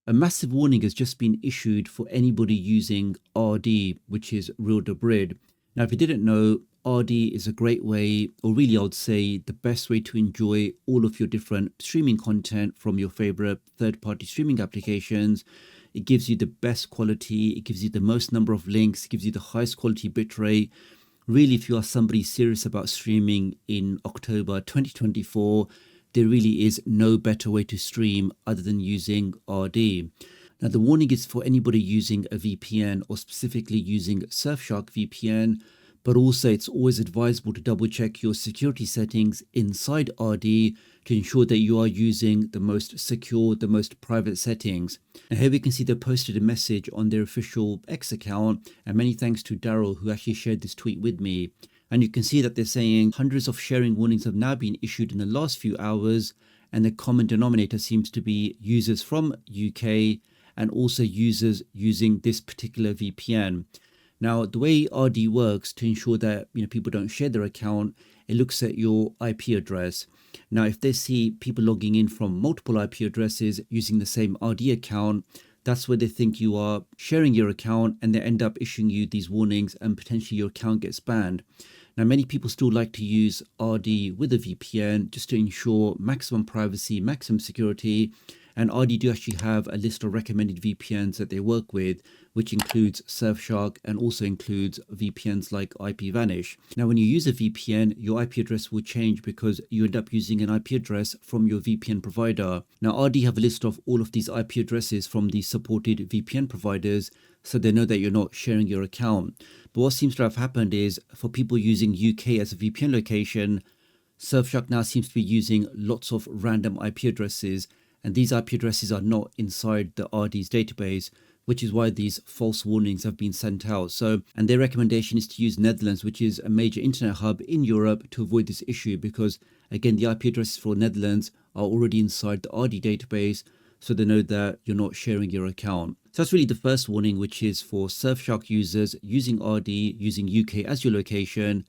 A massive warning has just been issued for anybody using RD, which is Real-Debrid. Now, if you didn't know, RD is a great way, or really I would say the best way to enjoy all of your different streaming content from your favorite third-party streaming applications. It gives you the best quality, it gives you the most number of links, it gives you the highest quality bitrate. Really, if you are somebody serious about streaming in October 2024, there really is no better way to stream other than using RD. Now, the warning is for anybody using a VPN or specifically using Surfshark VPN, but also it's always advisable to double check your security settings inside RD to ensure that you are using the most secure, the most private settings. And here we can see they posted a message on their official X account, and many thanks to Daryl who actually shared this tweet with me. And you can see that they're saying hundreds of sharing warnings have now been issued in the last few hours, and the common denominator seems to be users from UK and also users using this particular VPN. Now, the way RD works to ensure that people don't share their account, it looks at your IP address. Now, if they see people logging in from multiple IP addresses using the same RD account, that's where they think you are sharing your account, and they end up issuing you these warnings and potentially your account gets banned. Now, many people still like to use RD with a VPN just to ensure maximum privacy, maximum security. And RD do actually have a list of recommended VPNs that they work with, which includes Surfshark and also includes VPNs like IPVanish. Now, when you use a VPN, your IP address will change because you end up using an IP address from your VPN provider. Now, RD have a list of all of these IP addresses from the supported VPN providers, so they know that you're not sharing your account. But what seems to have happened is for people using UK as a VPN location, Surfshark now seems to be using lots of random IP addresses, and these IP addresses are not inside the RD's database, which is why these false warnings have been sent out. So, and their recommendation is to use Netherlands, which is a major internet hub in Europe, to avoid this issue because, again, the IP addresses for Netherlands are already inside the RD database, so they know that you're not sharing your account. So that's really the first warning, which is for Surfshark users using RD, using UK as your location.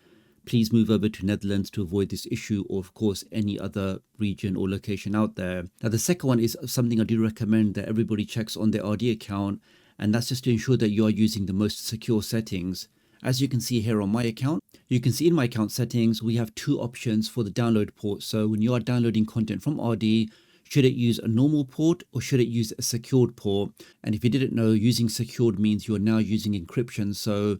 Please move over to Netherlands to avoid this issue, or of course any other region or location out there. Now, the second one is something I do recommend that everybody checks on their RD account, and that's just to ensure that you are using the most secure settings. As you can see here on my account, you can see in my account settings, we have two options for the download port. So when you are downloading content from RD, should it use a normal port or should it use a secured port? And if you didn't know, using secured means you're now using encryption. So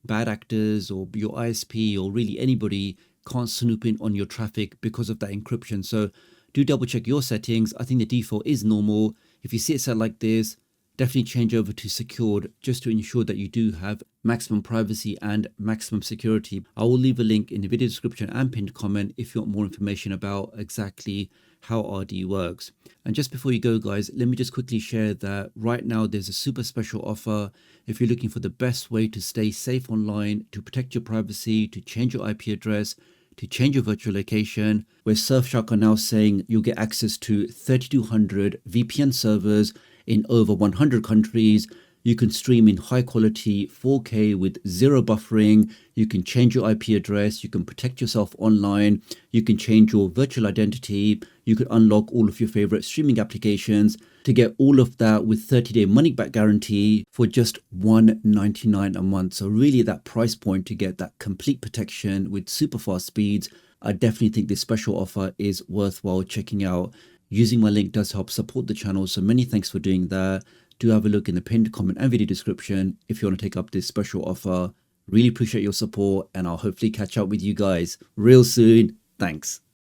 bad actors or your ISP or really anybody can't snoop in on your traffic because of that encryption. So do double check your settings. I think the default is normal. If you see it set like this, definitely change over to secured just to ensure that you do have maximum privacy and maximum security. I will leave a link in the video description and pinned comment if you want more information about exactly how RD works. And just before you go, guys, let me just quickly share that right now there's a super special offer. If you're looking for the best way to stay safe online, to protect your privacy, to change your IP address, to change your virtual location, where Surfshark are now saying you'll get access to 3,200 VPN servers in over 100 countries. You can stream in high quality 4K with zero buffering. You can change your IP address. You can protect yourself online. You can change your virtual identity. You can unlock all of your favorite streaming applications. To get all of that with 30-day money-back guarantee for just $1.99 a month. So really that price point to get that complete protection with super fast speeds, I definitely think this special offer is worthwhile checking out. Using my link does help support the channel, so many thanks for doing that. Do have a look in the pinned comment and video description if you want to take up this special offer. Really appreciate your support, and I'll hopefully catch up with you guys real soon. Thanks.